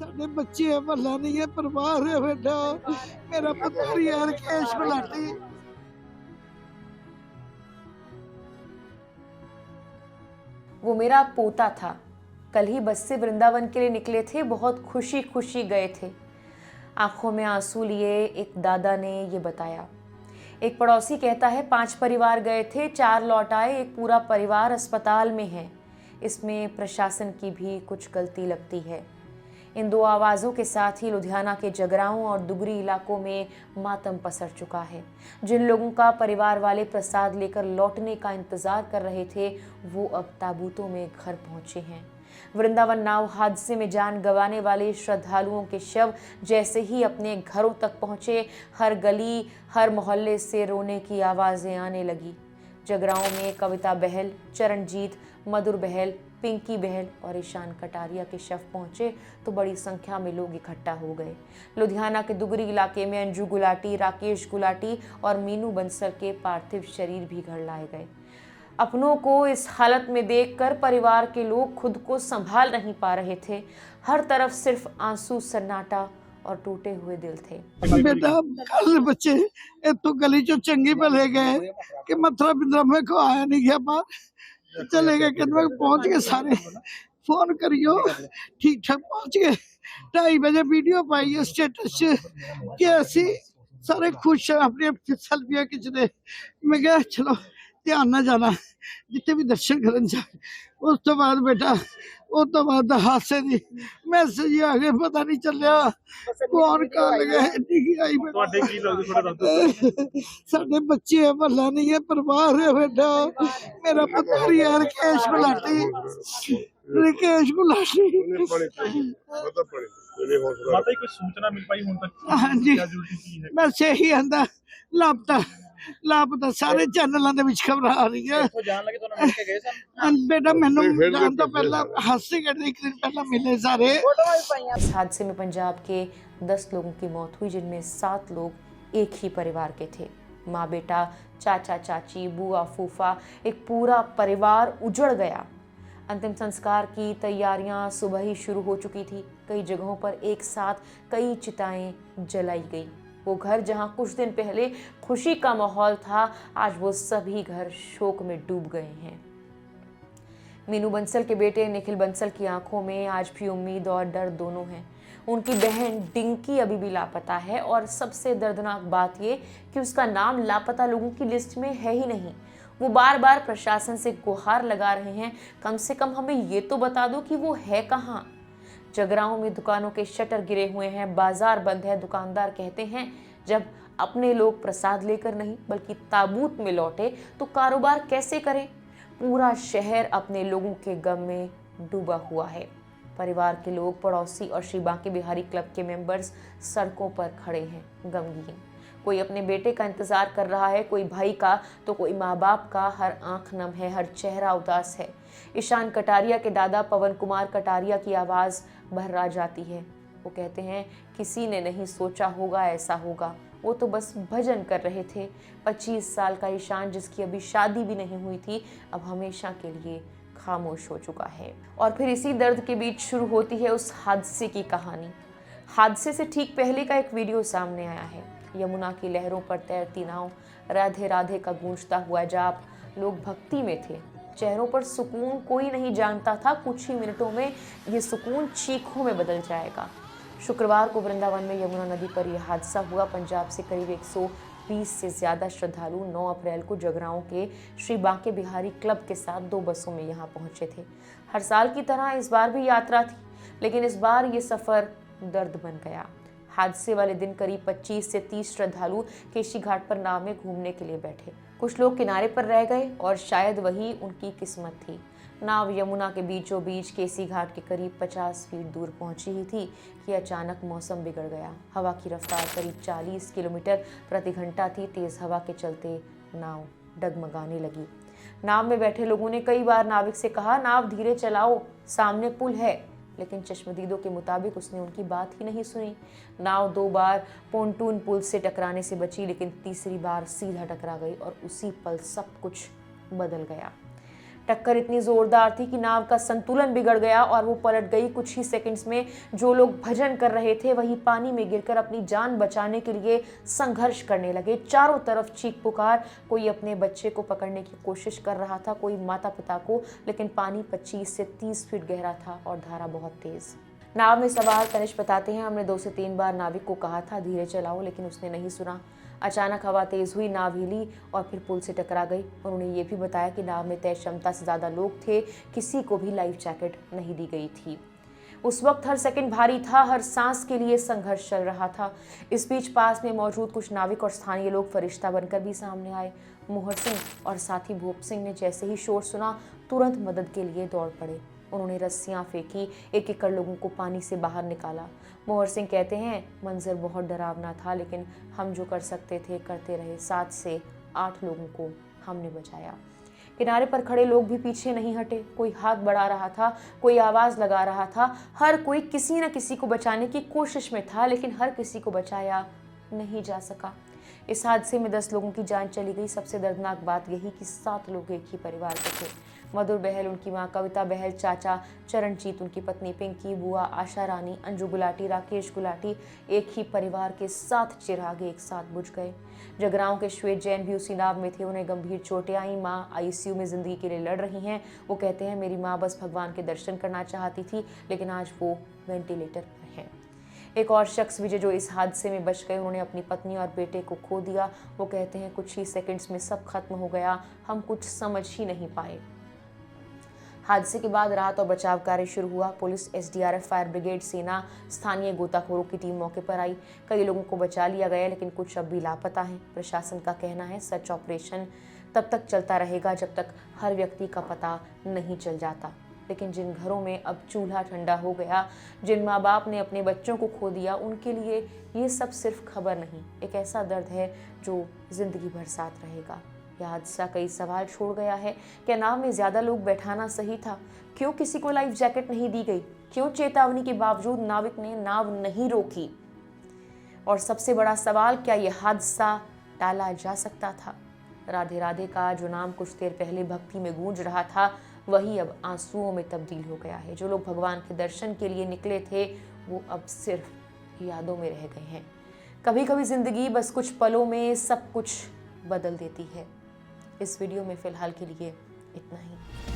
साडे बच्चे है, भला नहीं है, परिवार है बेटा। मेरा पुत्र ही है रकेश गुलाटी। वो मेरा पोता था। कल ही बस से वृंदावन के लिए निकले थे, बहुत खुशी खुशी गए थे। आंखों में आंसू लिए एक दादा ने ये बताया। एक पड़ोसी कहता है 5 परिवार गए थे, 4 लौट आए, एक पूरा परिवार अस्पताल में है। इसमें प्रशासन की भी कुछ गलती लगती है। इन 2 आवाज़ों के साथ ही लुधियाना के जगराओं और दुगरी इलाकों में मातम पसर चुका है। जिन लोगों का परिवार वाले प्रसाद लेकर लौटने का इंतजार कर रहे थे, वो अब ताबूतों में घर पहुंचे हैं। वृंदावन नाव हादसे में जान गंवाने वाले श्रद्धालुओं के शव जैसे ही अपने घरों तक पहुंचे, हर गली हर मोहल्ले से रोने की आवाज़ें आने लगी। जगराओं में कविता बहल, चरणजीत, मधुर बहल, पिंकी बहल और ईशान कटारिया के शव पहुंचे तो बड़ी संख्या में लोग इकट्ठा हो गए। लुधियाना के दुगरी इलाके में अंजू गुलाटी, राकेश गुलाटी और मीनू बंसल के पार्थिव शरीर भी घर लाए गए। अपनों को इस हालत में देखकर परिवार के लोग खुद को संभाल नहीं पा रहे थे। हर तरफ सिर्फ आंसू, सन्नाटा और टूटे हुए दिल थे। बेटा कल बच्चे इतों गली चो चंगी भले गए कि मथुरा वृंदावन को आया नहीं गया बाहर, चले गए कहते पहुंच गए सारे, फोन करियो ठीक ठाक पहुंच गए। 2:30 बजे वीडियो पाई है स्टेटस कि ऐसी सारे खुश हैं, अपनी अपनी सेल्फियां खिंचते। मैं कहा चलो ध्यान ना जाना, जितने भी दर्शन करन जाए। उस तो बाद बेटा उस तो बाद हादसे दी मैसेज आ गए, पता नहीं चलिया कौन कल गए। साडे बच्चे है, भला नहीं है, परिवार है बेटा। मेरा पुत्र ही है रकेश गुलाटी। रकेश गुलाटी। माता जी कोई सूचना मिल पाई हुन तक? हाँ जी, कैजुअल्टी की है? बस यही आंदा लापता लापता सारे चैनलों ਦੇ ਵਿੱਚ खबर आ रही है। जान लगे तो मिल के गए सन? बेटा मैनू जान तो पहला हादसे करने एक दिन पहला मिले सारे। इस हादसे में पंजाब के 10 लोगों की मौत हुई, जिनमें 7 लोग एक ही परिवार के थे। माँ बेटा, चाचा चाची, बुआ फूफा, एक पूरा परिवार उजड़ गया। अंतिम संस्कार की तैयारियां सुबह ही शुरू हो चुकी थी। कई जगहों पर एक साथ कई चिताएं जलाई गई। वो घर जहां कुछ दिन पहले खुशी का माहौल था, आज वो सभी घर शोक में डूब गए हैं। मीनू बंसल के बेटे निखिल बंसल की आंखों में आज भी उम्मीद और डर दोनों हैं। उनकी बहन डिंकी अभी भी लापता है और सबसे दर्दनाक बात ये कि उसका नाम लापता लोगों की लिस्ट में है ही नहीं। वो बार बार प्रशासन से गुहार लगा रहे हैं, कम से कम हमें ये तो बता दो कि वो है कहाँ। जगराओं में दुकानों के शटर गिरे हुए हैं, बाजार बंद है। दुकानदार कहते हैं जब अपने लोग प्रसाद लेकर नहीं बल्कि ताबूत में लौटे तो कारोबार कैसे करें। पूरा शहर अपने लोगों के गम में डूबा हुआ है। परिवार के लोग, पड़ोसी और श्री बांके बिहारी क्लब के मेंबर्स सड़कों पर खड़े हैं, गमगीन। कोई अपने बेटे का इंतजार कर रहा है, कोई भाई का तो कोई माँ बाप का। हर आंख नम है, हर चेहरा उदास है। ईशान कटारिया के दादा पवन कुमार कटारिया की आवाज़ भर्रा जाती है। वो कहते हैं किसी ने नहीं सोचा होगा ऐसा होगा, वो तो बस भजन कर रहे थे। 25 साल का ईशान, जिसकी अभी शादी भी नहीं हुई थी, अब हमेशा के लिए खामोश हो चुका है। और फिर इसी दर्द के बीच शुरू होती है उस हादसे की कहानी। हादसे से ठीक पहले का एक वीडियो सामने आया है। यमुना की लहरों पर तैरती नाव, राधे राधे का गूंजता हुआ जाप। लोग भक्ति में थे, चेहरों पर सुकून। कोई नहीं जानता था कुछ ही मिनटों में ये सुकून चीखों में बदल जाएगा। शुक्रवार को वृंदावन में यमुना नदी पर यह हादसा हुआ। पंजाब से करीब 120 से ज़्यादा श्रद्धालु 9 अप्रैल को जगराओं के श्री बांके बिहारी क्लब के साथ 2 बसों में यहाँ पहुँचे थे। हर साल की तरह इस बार भी यात्रा थी, लेकिन इस बार ये सफ़र दर्द बन गया। हादसे वाले दिन करीब 25 से 30 श्रद्धालु केशी घाट पर नाव में घूमने के लिए बैठे। कुछ लोग किनारे पर रह गए और शायद वही उनकी किस्मत थी। नाव यमुना के बीचों बीच केसी घाट के करीब 50 फीट दूर पहुंची ही थी कि अचानक मौसम बिगड़ गया। हवा की रफ्तार करीब 40 किलोमीटर प्रति घंटा थी। तेज हवा के चलते नाव डगमगाने लगी। नाव में बैठे लोगों ने कई बार नाविक से कहा, नाव धीरे चलाओ, सामने पुल है, लेकिन चश्मदीदों के मुताबिक उसने उनकी बात ही नहीं सुनी। नाव 2 बार पोंटून पुल से टकराने से बची, लेकिन तीसरी बार सीधा टकरा गई और उसी पल सब कुछ बदल गया। टक्कर इतनी जोरदार थी कि नाव का संतुलन बिगड़ गया और वो पलट गई। कुछ ही सेकंड्स में जो लोग भजन कर रहे थे वही पानी में गिरकर अपनी जान बचाने के लिए संघर्ष करने लगे। चारों तरफ चीख पुकार, कोई अपने बच्चे को पकड़ने की कोशिश कर रहा था, कोई माता पिता को, लेकिन पानी 25 से 30 फीट गहरा था और धारा बहुत तेज। नाव में सवार तनिष्क बताते हैं, हमने 2 से 3 बार नाविक को कहा था धीरे चलाओ, लेकिन उसने नहीं सुना। अचानक हवा तेज हुई, नाव हिली और फिर पुल से टकरा गई। उन्होंने ये भी बताया कि नाव में तय क्षमता से ज़्यादा लोग थे, किसी को भी लाइफ जैकेट नहीं दी गई थी। उस वक्त हर सेकंड भारी था, हर सांस के लिए संघर्ष चल रहा था। इस बीच पास में मौजूद कुछ नाविक और स्थानीय लोग फरिश्ता बनकर भी सामने आए। मोहर सिंह और साथी भूप सिंह ने जैसे ही शोर सुना तुरंत मदद के लिए दौड़ पड़े। उन्होंने रस्सियां फेंकी, एक कर लोगों को पानी से बाहर निकाला। मोहर सिंह कहते हैं, मंजर बहुत डरावना था, लेकिन हम जो कर सकते थे करते रहे। 7 से 8 लोगों को हमने बचाया। किनारे पर खड़े लोग भी पीछे नहीं हटे। कोई हाथ बढ़ा रहा था, कोई आवाज लगा रहा था, हर कोई किसी न किसी को बचाने की कोशिश में था, लेकिन हर किसी को बचाया नहीं जा सका। इस हादसे में 10 लोगों की जान चली गई। सबसे दर्दनाक बात यही कि 7 लोग एक ही परिवार के थे। मधुर बहल उनकी मां, कविता बहल चाचा चरणजीत उनकी पत्नी, पिंकी बुआ, आशा रानी, अंजू गुलाटी, राकेश गुलाटी, एक ही परिवार के 7 चिरागे एक साथ बुझ गए। जगरांव के श्वेत जैन भी उसी नाव में थे। उन्हें गंभीर चोटें आई। मां आईसीयू में जिंदगी के लिए लड़ रही हैं। वो कहते हैं, मेरी मां बस भगवान के दर्शन करना चाहती थी, लेकिन आज वो वेंटिलेटर पर है। एक और शख्स विजय जो इस हादसे में बच गए, उन्होंने अपनी पत्नी और बेटे को खो दिया। वो कहते हैं, कुछ ही सेकंड्स में सब खत्म हो गया, हम कुछ समझ ही नहीं पाए। हादसे के बाद राहत और बचाव कार्य शुरू हुआ। पुलिस, एसडीआरएफ, फायर ब्रिगेड, सेना, स्थानीय गोताखोरों की टीम मौके पर आई। कई लोगों को बचा लिया गया, लेकिन कुछ अब भी लापता हैं। प्रशासन का कहना है, सर्च ऑपरेशन तब तक चलता रहेगा जब तक हर व्यक्ति का पता नहीं चल जाता। लेकिन जिन घरों में अब चूल्हा ठंडा हो गया, जिन माँ बाप ने अपने बच्चों को खो दिया, उनके लिए ये सब सिर्फ खबर नहीं, एक ऐसा दर्द है जो जिंदगी भर साथ रहेगा। यह हादसा कई सवाल छोड़ गया है। क्या नाव में ज्यादा लोग बैठाना सही था? क्यों किसी को लाइफ जैकेट नहीं दी गई? क्यों चेतावनी के बावजूद नाविक ने नाव नहीं रोकी? और सबसे बड़ा सवाल, क्या यह हादसा टाला जा सकता था? राधे राधे का जो नाम कुछ देर पहले भक्ति में गूंज रहा था, वही अब आंसुओं में तब्दील हो गया है। जो लोग भगवान के दर्शन के लिए निकले थे, वो अब सिर्फ यादों में रह गए हैं। कभी कभी जिंदगी बस कुछ पलों में सब कुछ बदल देती है। इस वीडियो में फिलहाल के लिए इतना ही।